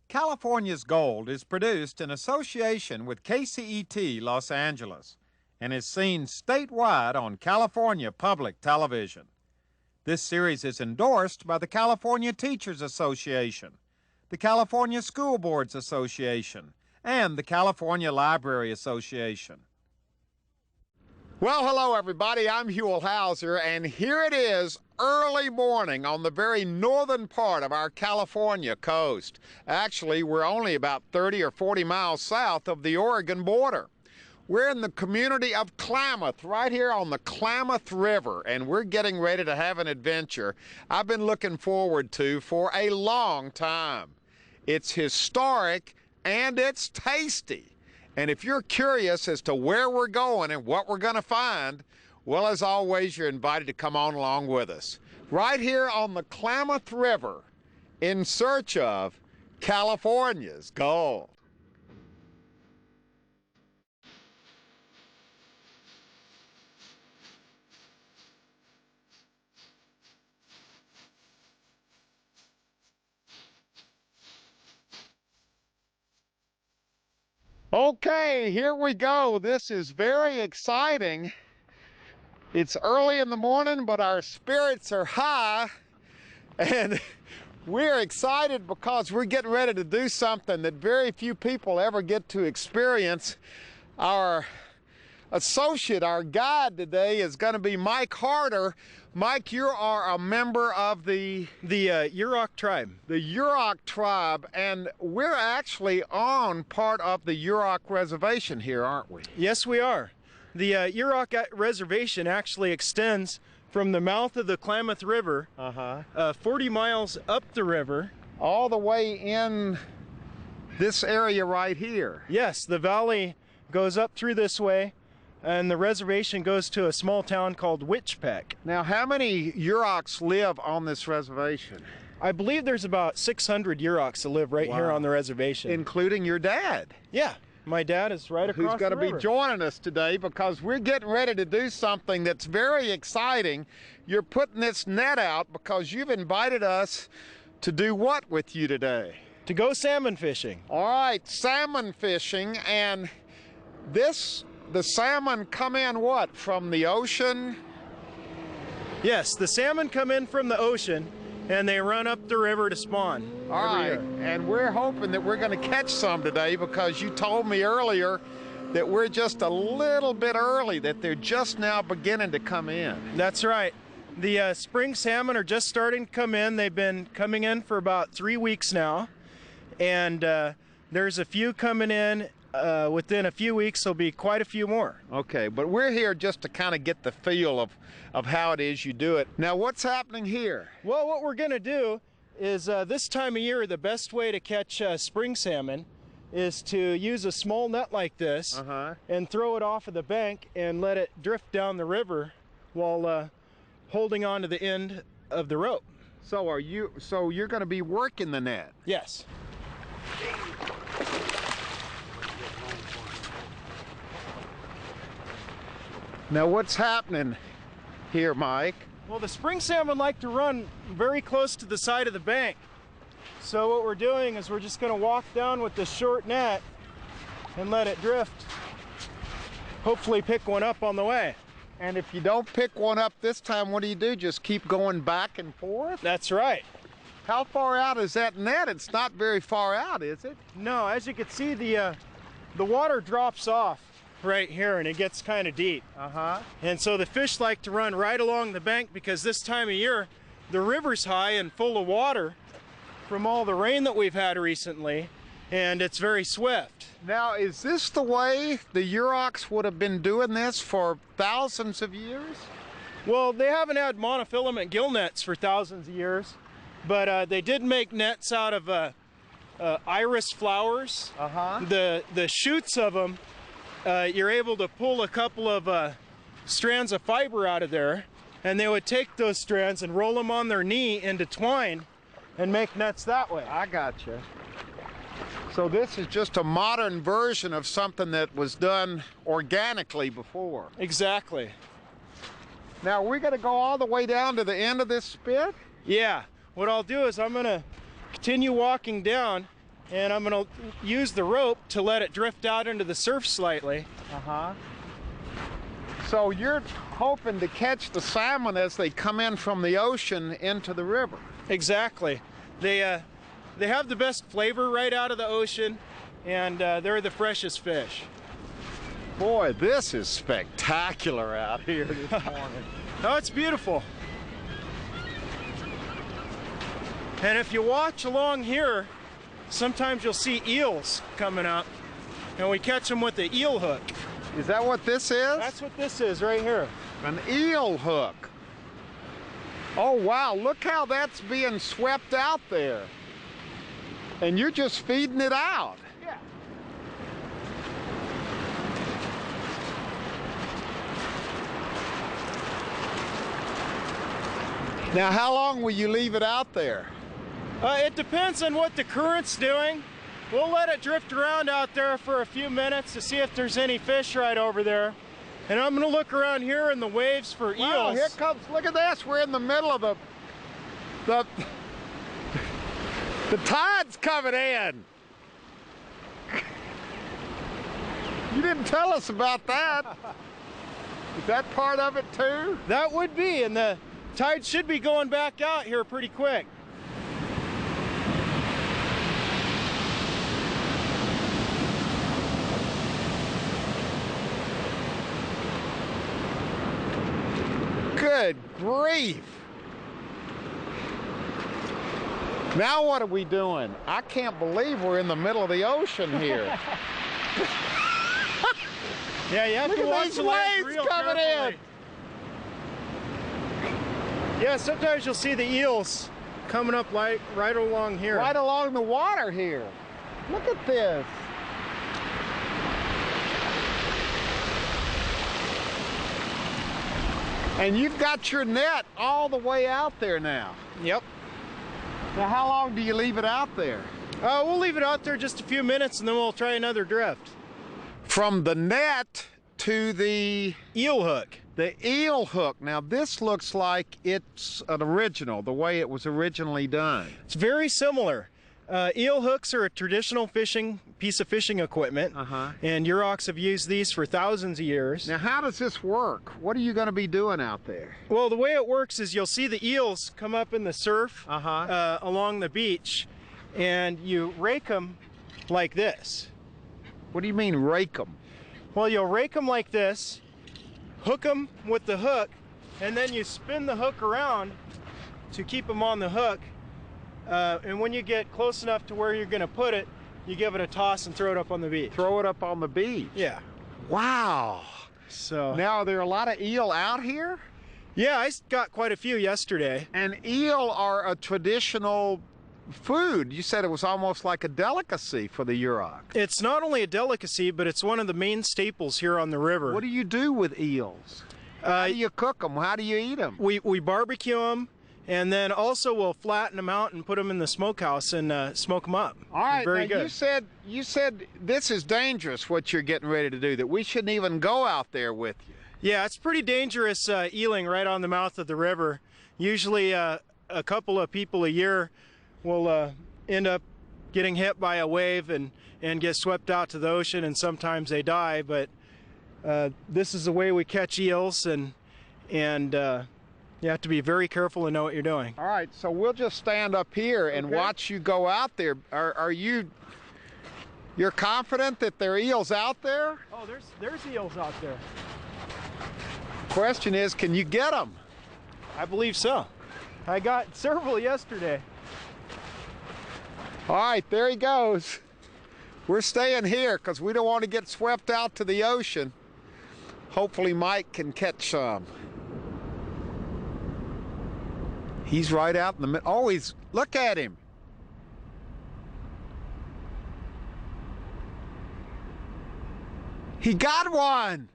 California's Gold is produced in association with KCET Los Angeles and is seen statewide on California Public Television. This series is endorsed by the California Teachers Association, the California School Boards Association, and the California Library Association. Well, hello everybody, I'm Huell, and here it is, early morning on the very northern part of our California coast. Actually, we're only about 30 or 40 miles south of the Oregon border. We're in the community of Klamath, right here on the Klamath River, and we're getting ready to have an adventure I've been looking forward to for a long time. It's historic and it's tasty. And if you're curious as to where we're going and what we're going to find, well, as always, you're invited to come on along with us. Right here on the Klamath River, in search of California's gold. Okay, here we go. This is very exciting. It's early in the morning, but our spirits are high, and we're excited because we're getting ready to do something that very few people ever get to experience. Our associate, our guide today is going to be Mike Harder. Mike, you are a member of the Yurok tribe. The Yurok tribe, and we're actually on part of the Yurok reservation here, aren't we? Yes, we are. The Yurok reservation actually extends from the mouth of the Klamath River, 40 miles up the river. All the way in this area right here. Yes, the valley goes up through this way, and the reservation goes to a small town called Witchpeck. Now, how many Yuroks live on this reservation? I believe there's about 600 Yuroks that live right here on the reservation. Including your dad? Yeah, my dad is right across the river. Who's going to be joining us today because we're getting ready to do something that's very exciting. You're putting this net out because you've invited us to do what with you today? To go salmon fishing. All right, salmon fishing, and the salmon come in what, from the ocean? Yes, the salmon come in from the ocean and they run up the river to spawn. All right, and we're hoping that we're going to catch some today because you told me earlier that we're just a little bit early, that they're just now beginning to come in. That's right. The spring salmon are just starting to come in. They've been coming in for about 3 weeks now, and there's a few coming in. Within a few weeks, there'll be quite a few more. Okay, but we're here just to kind of get the feel of how it is you do it. Now, what's happening here? Well, what we're going to do is this time of year, the best way to catch spring salmon is to use a small net like this and throw it off of the bank and let it drift down the river while holding on to the end of the rope. So you're going to be working the net? Yes. Now, what's happening here, Mike? Well, the spring salmon like to run very close to the side of the bank. So what we're doing is we're just going to walk down with this short net and let it drift. Hopefully pick one up on the way. And if you don't pick one up this time, what do? Just keep going back and forth? That's right. How far out is that net? It's not very far out, is it? No, as you can see, the water drops off right here and it gets kind of deep. And so the fish like to run right along the bank because this time of year the river's high and full of water from all the rain that we've had recently, and it's very swift. Now, is this the way the Yuroks would have been doing this for thousands of years? Well, they haven't had monofilament gill nets for thousands of years, but they did make nets out of iris flowers. The shoots of them, you're able to pull a couple of strands of fiber out of there, and they would take those strands and roll them on their knee into twine and make nets that way. I gotcha. So this is just a modern version of something that was done organically before. Exactly. Now, we're going to go all the way down to the end of this spit? Yeah. What I'll do is I'm going to continue walking down and I'm going to use the rope to let it drift out into the surf slightly. So you're hoping to catch the salmon as they come in from the ocean into the river. Exactly. They have the best flavor right out of the ocean, and they're the freshest fish. Boy, this is spectacular out here this morning. Oh, it's beautiful. And if you watch along here, sometimes you'll see eels coming up, and we catch them with the eel hook. Is that what this is? That's what this is right here. An eel hook. Oh wow, look how that's being swept out there. And you're just feeding it out. Yeah. Now how long will you leave it out there? It depends on what the current's doing. We'll let it drift around out there for a few minutes to see if there's any fish right over there. And I'm gonna look around here in the waves for eels. Wow, here comes, look at this, we're in the middle of the tide's coming in. You didn't tell us about that. Is that part of it too? That would be, and the tide should be going back out here pretty quick. Good grief. Now what are we doing? I can't believe we're in the middle of the ocean here. Yeah, you have Look to at watch these the lines waves real coming carefully. Yeah, sometimes you'll see the eels coming up right along here. Right along the water here. Look at this. And you've got your net all the way out there now. Yep. Now how long do you leave it out there? We'll leave it out there just a few minutes and then we'll try another drift. From the net to the Eel hook. The eel hook. Now this looks like it's an original, the way it was originally done. It's very similar. Eel hooks are a traditional piece of fishing equipment, and Yuroks have used these for thousands of years. Now how does this work? What are you going to be doing out there? Well, the way it works is you'll see the eels come up in the surf along the beach, and you rake them like this. What do you mean rake them? Well, you'll rake them like this, hook them with the hook, and then you spin the hook around to keep them on the hook. And when you get close enough to where you're going to put it, you give it a toss and throw it up on the beach. Throw it up on the beach? Yeah. Wow. So now, are there a lot of eel out here? Yeah, I got quite a few yesterday. And eel are a traditional food. You said it was almost like a delicacy for the Yurok. It's not only a delicacy, but it's one of the main staples here on the river. What do you do with eels? How do you cook them? How do you eat them? We barbecue them. And then also we'll flatten them out and put them in the smokehouse and smoke them up. All right, very now good. You said this is dangerous, what you're getting ready to do, that we shouldn't even go out there with you. Yeah, it's pretty dangerous eeling right on the mouth of the river. Usually a couple of people a year will end up getting hit by a wave and get swept out to the ocean, and sometimes they die, but this is the way we catch eels, and you have to be very careful and know what you're doing. All right, so we'll just stand up here and watch you go out there. You're confident that there are eels out there? Oh, there's eels out there. Question is, can you get them? I believe so. I got several yesterday. All right, there he goes. We're staying here because we don't want to get swept out to the ocean. Hopefully Mike can catch some. He's right out in the middle. Oh, look at him. He got one.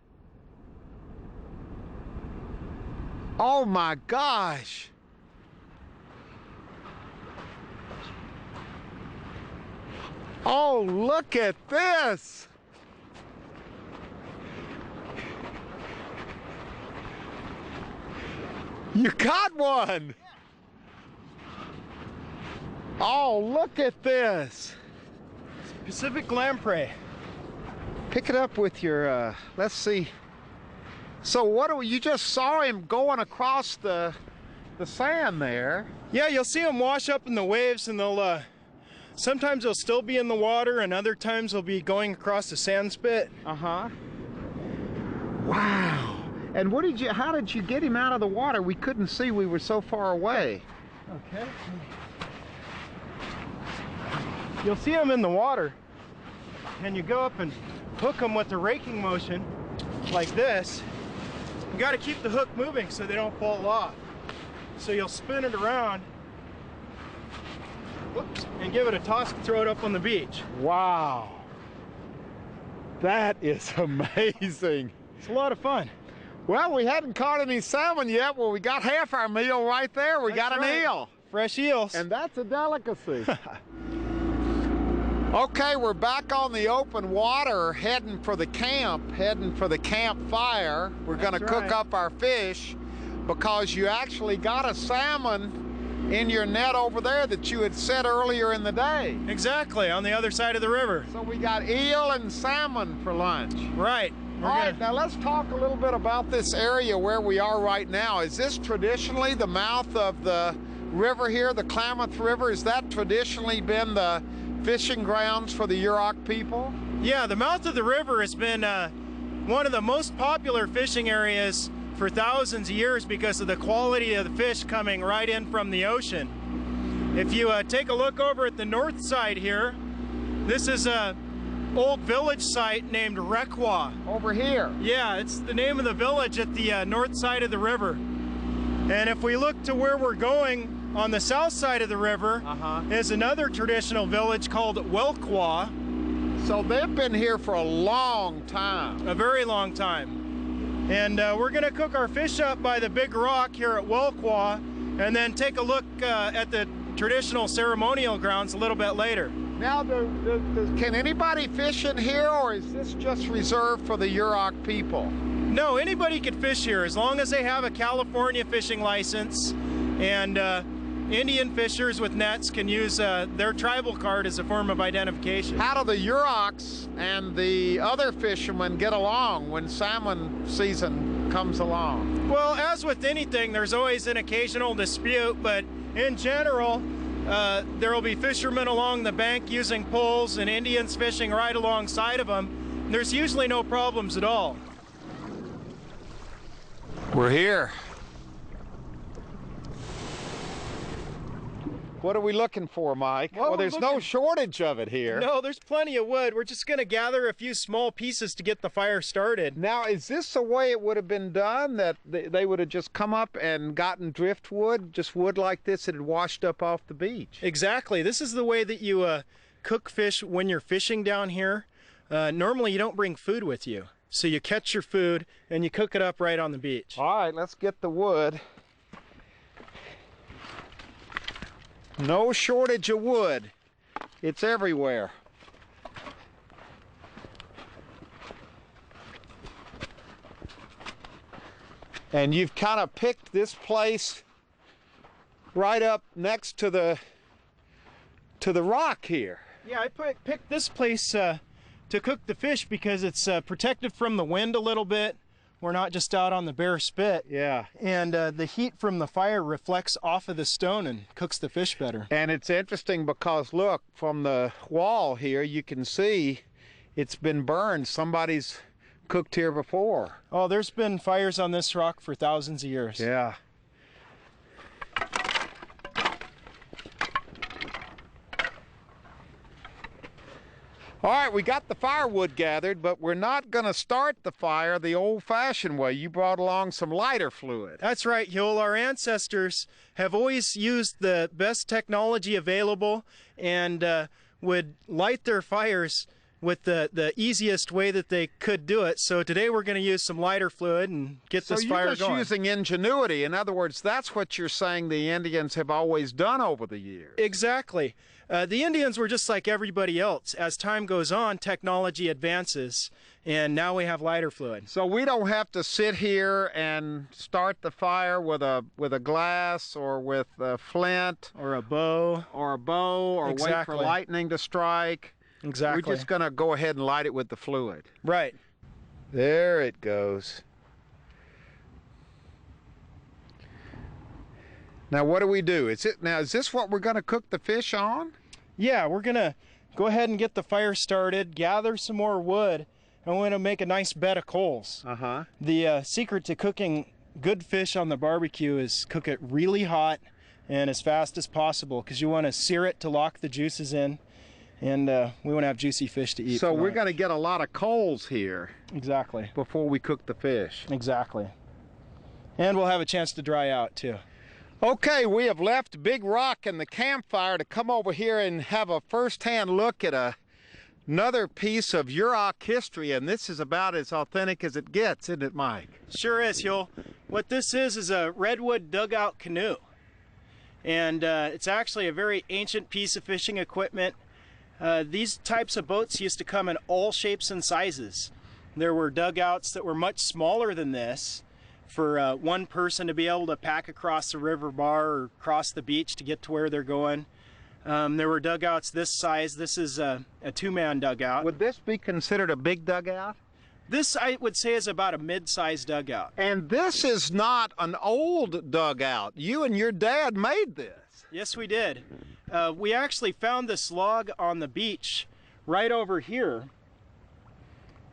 Oh my gosh. Oh, look at this. You got one. Oh, look at this. Pacific lamprey. Pick it up with your, let's see. So you just saw him going across the sand there. Yeah, you'll see them wash up in the waves, and they'll, sometimes they'll still be in the water, and other times they'll be going across the sand spit. Uh-huh. Wow. And how did you get him out of the water? We couldn't see, we were so far away. Okay. You'll see them in the water, and you go up and hook them with the raking motion like this. You got to keep the hook moving so they don't fall off. So you'll spin it around, whoops, and give it a toss and throw it up on the beach. Wow. That is amazing. It's a lot of fun. Well, we hadn't caught any salmon yet. Well, we got half our meal right there. We got an eel. Fresh eels. And that's a delicacy. Okay, we're back on the open water, heading for the campfire. We're going to cook up our fish because you actually got a salmon in your net over there that you had set earlier in the day. Exactly, on the other side of the river. So we got eel and salmon for lunch. Right. All right, now let's talk a little bit about this area where we are right now. Is this traditionally the mouth of the river here, the Klamath River? Has that traditionally been the fishing grounds for the Yurok people? Yeah, the mouth of the river has been one of the most popular fishing areas for thousands of years because of the quality of the fish coming right in from the ocean. If you take a look over at the north side here, this is a old village site named Welqua. Over here? Yeah, it's the name of the village at the north side of the river. And if we look to where we're going on the south side of the river is another traditional village called Welqua. So they've been here for a long time. A very long time. And we're going to cook our fish up by the big rock here at Welqua and then take a look at the traditional ceremonial grounds a little bit later. Now, can anybody fish in here, or is this just reserved for the Yurok people? No, anybody can fish here as long as they have a California fishing license, and Indian fishers with nets can use their tribal card as a form of identification. How do the Yuroks and the other fishermen get along when salmon season comes along? Well, as with anything, there's always an occasional dispute, but in general, there will be fishermen along the bank using poles and Indians fishing right alongside of them. There's usually no problems at all. We're here. What are we looking for, Mike? Well, there's no shortage of it here. No, there's plenty of wood. We're just going to gather a few small pieces to get the fire started. Now, is this the way it would have been done, that they would have just come up and gotten driftwood, just wood like this that had washed up off the beach? Exactly. This is the way that you cook fish when you're fishing down here. Normally, you don't bring food with you. So you catch your food and you cook it up right on the beach. All right, let's get the wood. No shortage of wood. It's everywhere. And you've kind of picked this place right up next to the rock here. Yeah, I picked this place to cook the fish because it's protected from the wind a little bit. We're not just out on the bare spit. Yeah. And the heat from the fire reflects off of the stone and cooks the fish better. And it's interesting because, look, from the wall here, you can see it's been burned. Somebody's cooked here before. Oh, there's been fires on this rock for thousands of years. Yeah. All right, we got the firewood gathered, but we're not going to start the fire the old-fashioned way. You brought along some lighter fluid. That's right, Huell. Our ancestors have always used the best technology available and would light their fires with the easiest way that they could do it. So today we're going to use some lighter fluid and get this fire going. So you're just using ingenuity. In other words, that's what you're saying the Indians have always done over the years. Exactly. The Indians were just like everybody else. As time goes on, technology advances, and now we have lighter fluid. So we don't have to sit here and start the fire with a glass or with a flint. Or a bow. Or a bow, or wait for lightning to strike. Exactly. We're just going to go ahead and light it with the fluid. Right. There it goes. Now what do we do? Is this what we're going to cook the fish on? Yeah, we're going to go ahead and get the fire started, gather some more wood, and we're going to make a nice bed of coals. The secret to cooking good fish on the barbecue is cook it really hot and as fast as possible, because you want to sear it to lock the juices in, and we want to have juicy fish to eat. So we're going to get a lot of coals here. Exactly. Before we cook the fish. Exactly. And we'll have a chance to dry out too. Okay, we have left Big Rock and the campfire to come over here and have a first-hand look at another piece of Yurok history, and this is about as authentic as it gets, isn't it, Mike? Sure is, Huell. What this is a Redwood dugout canoe. And it's actually a very ancient piece of fishing equipment. These types of boats used to come in all shapes and sizes. There were dugouts that were much smaller than this, for one person to be able to pack across the river bar or cross the beach to get to where they're going. There were dugouts this size. This is a two-man dugout. Would this be considered a big dugout? This, I would say, is about a mid-sized dugout. And this is not an old dugout. You and your dad made this. Yes, we did. We actually found this log on the beach right over here,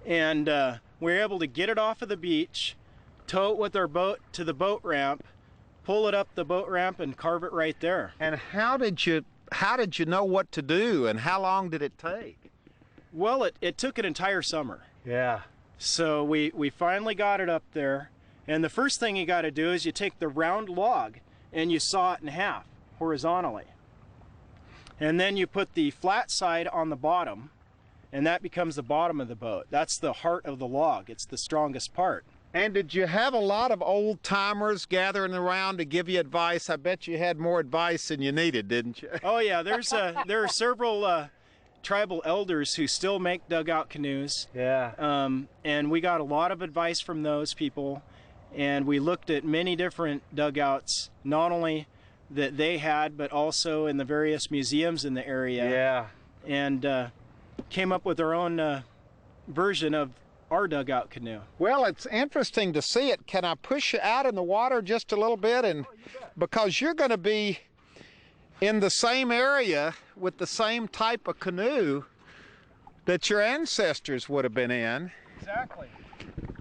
and we were able to get it off of the beach, tow it with our boat to the boat ramp, pull it up the boat ramp, and carve it right there. And how did you know what to do, and how long did it take? Well, it took an entire summer. Yeah. So we finally got it up there, and the first thing you got to do is you take the round log and you saw it in half horizontally. And then you put the flat side on the bottom, and that becomes the bottom of the boat. That's the heart of the log. It's the strongest part. And did you have a lot of old timers gathering around to give you advice? I bet you had more advice than you needed, didn't you? Oh yeah, there are several tribal elders who still make dugout canoes. Yeah. And we got a lot of advice from those people, and we looked at many different dugouts, not only that they had, but also in the various museums in the area. Yeah. And came up with our own version of our dugout canoe. Well, it's interesting to see it. Can I push you out in the water just a little bit? And because you're going to be in the same area with the same type of canoe that your ancestors would have been in. Exactly.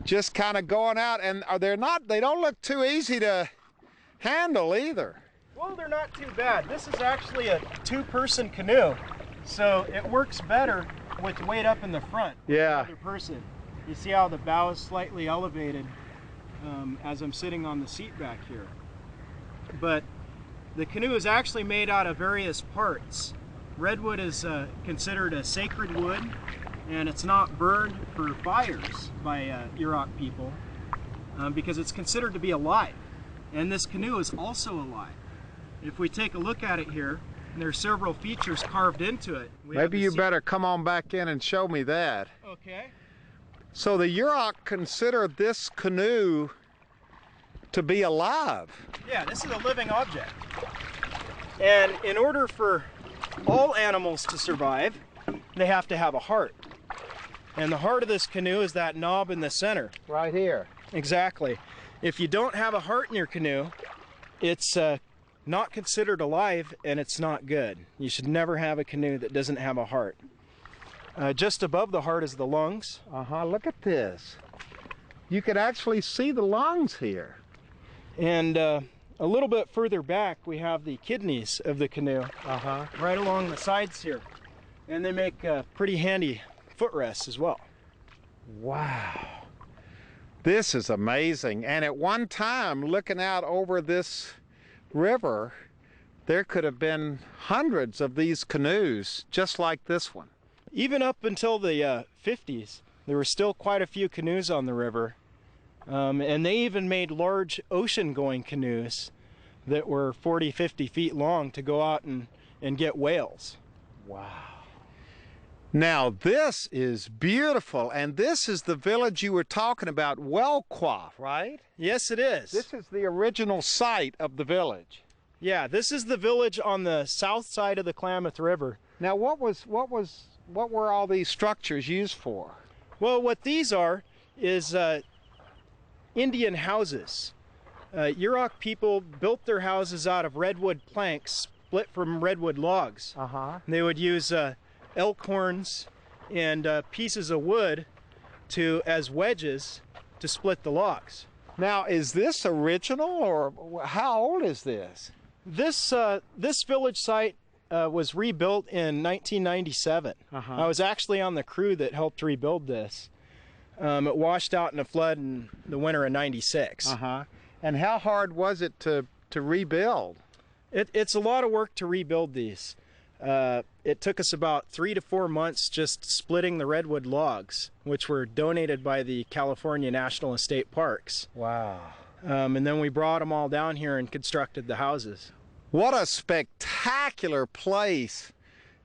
Just kind of going out, and they don't look too easy to handle either. Well, they're not too bad. This is actually a two-person canoe, so it works better with weight up in the front. Yeah. The other person. You see how the bow is slightly elevated as I'm sitting on the seat back here. But the canoe is actually made out of various parts. Redwood is considered a sacred wood, and it's not burned for fires by Yurok people because it's considered to be alive. And this canoe is also alive. If we take a look at it here, there are several features carved into it. Maybe you better come on back in and show me that. Okay. So the Yurok consider this canoe to be alive. Yeah, this is a living object. And in order for all animals to survive, they have to have a heart. And the heart of this canoe is that knob in the center. Right here. Exactly. If you don't have a heart in your canoe, it's not considered alive, and it's not good. You should never have a canoe that doesn't have a heart. Just above the heart is the lungs. Look at this. You can actually see the lungs here. And a little bit further back, we have the kidneys of the canoe. Right along the sides here. And they make pretty handy footrests as well. Wow. This is amazing. And at one time, looking out over this river, there could have been hundreds of these canoes just like this one. Even up until the 50s, there were still quite a few canoes on the river. And they even made large ocean-going canoes that were 40, 50 feet long to go out and get whales. Wow. Now this is beautiful, and this is the village you were talking about, Welqua, right? Yes, it is. This is the original site of the village. Yeah, this is the village on the south side of the Klamath River. Now, what were all these structures used for? Well, what these are is Indian houses. Yurok people built their houses out of redwood planks split from redwood logs. They would use elk horns and pieces of wood as wedges to split the logs. Now, is this original, or how old is this? This village site was rebuilt in 1997. I was actually on the crew that helped rebuild this. It washed out in a flood in the winter of '96. And how hard was it to rebuild? It's a lot of work to rebuild these. It took us about 3 to 4 months just splitting the redwood logs, which were donated by the California National Estate Parks. Wow. And then we brought them all down here and constructed the houses. What a spectacular place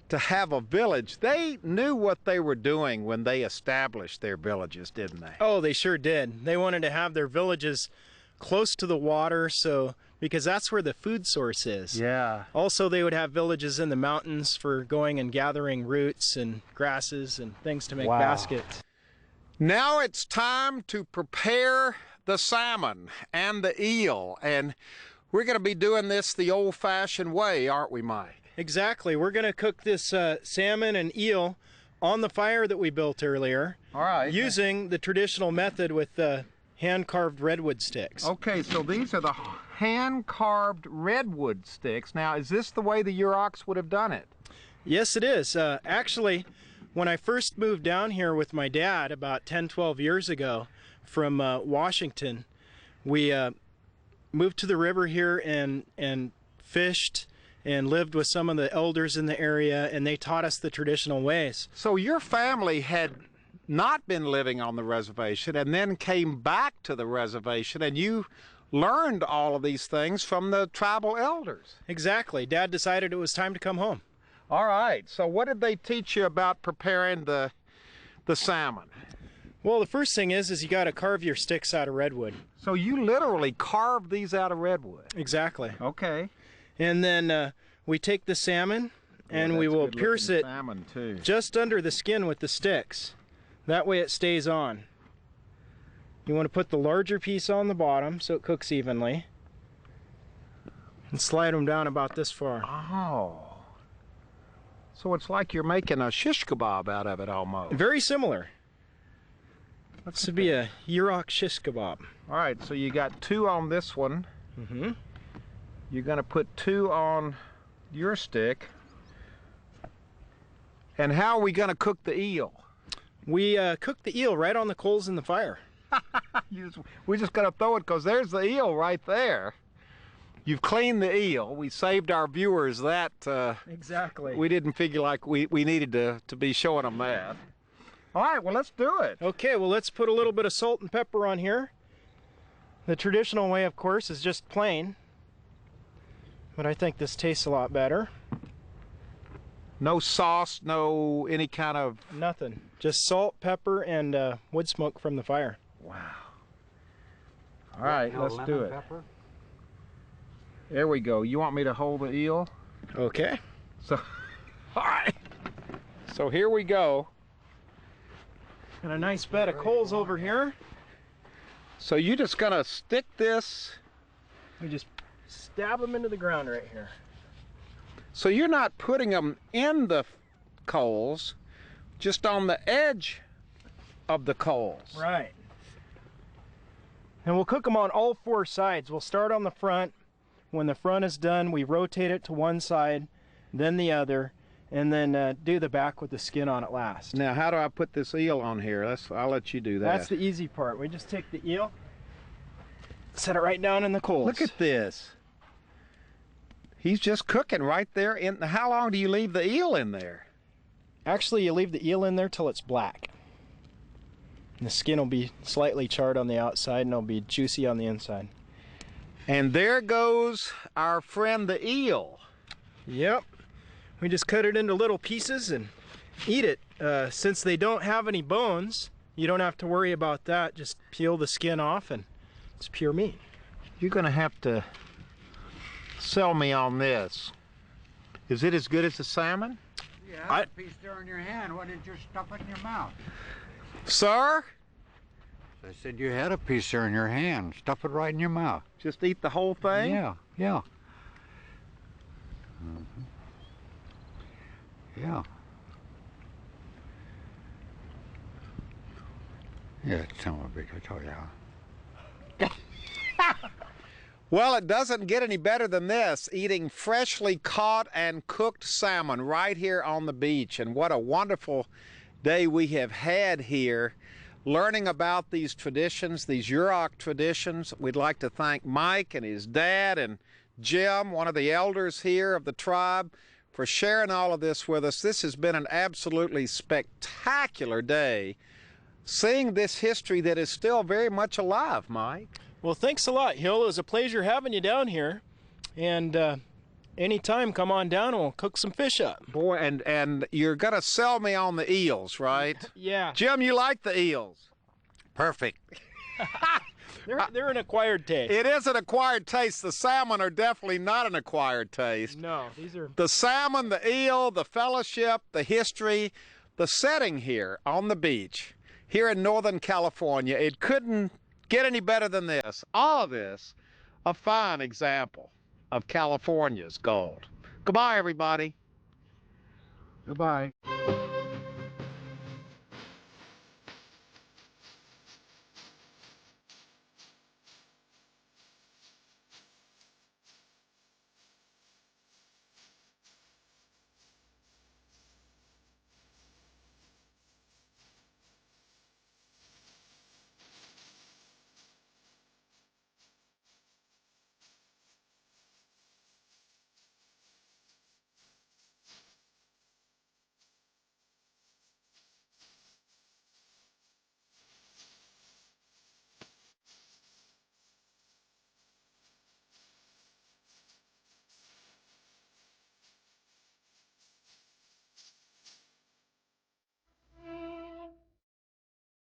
to have a village. They knew what they were doing when they established their villages, didn't they? Oh, they sure did. They wanted to have their villages close to the water, because that's where the food source is. Yeah. Also, they would have villages in the mountains for going and gathering roots and grasses and things to make baskets. Now it's time to prepare the salmon and the eel, and we're going to be doing this the old-fashioned way, aren't we, Mike? Exactly. We're going to cook this salmon and eel on the fire that we built earlier. All right. Using the traditional method with hand-carved redwood sticks. Okay, so these are the hand-carved redwood sticks. Now, is this the way the Yuroks would have done it? Yes, it is. Actually, when I first moved down here with my dad about 10, 12 years ago from Washington, we moved to the river here and fished and lived with some of the elders in the area, and they taught us the traditional ways. So your family had not been living on the reservation and then came back to the reservation, and you learned all of these things from the tribal elders. Exactly. Dad decided it was time to come home. All right. So what did they teach you about preparing the salmon? Well, the first thing is you got to carve your sticks out of redwood. So you literally carved these out of redwood? Exactly. Okay. And then we take the salmon and we will pierce it just under the skin with the sticks. That way it stays on. You want to put the larger piece on the bottom so it cooks evenly. And slide them down about this far. Oh. So it's like you're making a shish kebab out of it almost. Very similar. This would be a Yurok shish kebab. All right, so you got 2 on this one. You're going to put 2 on your stick. And how are we going to cook the eel? We cook the eel right on the coals in the fire. We just got to throw it because there's the eel right there. You've cleaned the eel. We saved our viewers that. Exactly. We didn't figure like we needed to be showing them that. All right, well, let's do it. Okay, well, let's put a little bit of salt and pepper on here. The traditional way, of course, is just plain. But I think this tastes a lot better. No sauce, no any kind of... Nothing. Just salt, pepper, and wood smoke from the fire. Wow. All right, let's do it. Pepper? There we go. You want me to hold the eel? Okay. So, all right. So here we go. And a nice bed of coals over here. So you're just gonna stick this... We just stab them into the ground right here. So you're not putting them in the coals, just on the edge of the coals. Right. And we'll cook them on all 4 sides. We'll start on the front. When the front is done, we rotate it to one side, then the other, and then do the back with the skin on it last. Now, how do I put this eel on here? I'll let you do that. That's the easy part. We just take the eel, set it right down in the coals. Look at this. He's just cooking right there. How long do you leave the eel in there? Actually, you leave the eel in there till it's black. And the skin will be slightly charred on the outside and it'll be juicy on the inside. And there goes our friend the eel. Yep. We just cut it into little pieces and eat it. Since they don't have any bones, you don't have to worry about that. Just peel the skin off and it's pure meat. You're going to have to sell me on this. Is it as good as the salmon? You had a piece there in your hand. Why didn't you stuff it in your mouth? Sir? I said you had a piece there in your hand. Stuff it right in your mouth. Just eat the whole thing? Yeah, yeah. Yeah. Yeah, son of a bitch, I told you. Well, it doesn't get any better than this, eating freshly caught and cooked salmon right here on the beach. And what a wonderful day we have had here, learning about these traditions, these Yurok traditions. We'd like to thank Mike and his dad and Jim, one of the elders here of the tribe, for sharing all of this with us. This has been an absolutely spectacular day, seeing this history that is still very much alive, Mike. Well, thanks a lot, Huell. It was a pleasure having you down here. And anytime, come on down and we'll cook some fish up. Boy, and you're going to sell me on the eels, right? Yeah. Jim, you like the eels? Perfect. They're an acquired taste. It is an acquired taste. The salmon are definitely not an acquired taste. No, these are... The salmon, the eel, the fellowship, the history, the setting here on the beach, here in Northern California, it couldn't get any better than this. All of this, a fine example of California's gold. Goodbye, everybody. Goodbye.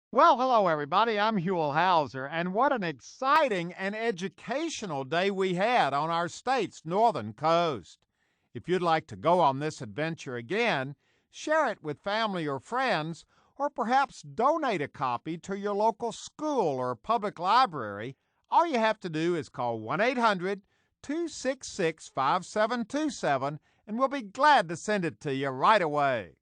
Well, hello, everybody. I'm Huell Hauser, and what an exciting and educational day we had on our state's northern coast. If you'd like to go on this adventure again, share it with family or friends, or perhaps donate a copy to your local school or public library. All you have to do is call 1-800-266-5727, and we'll be glad to send it to you right away.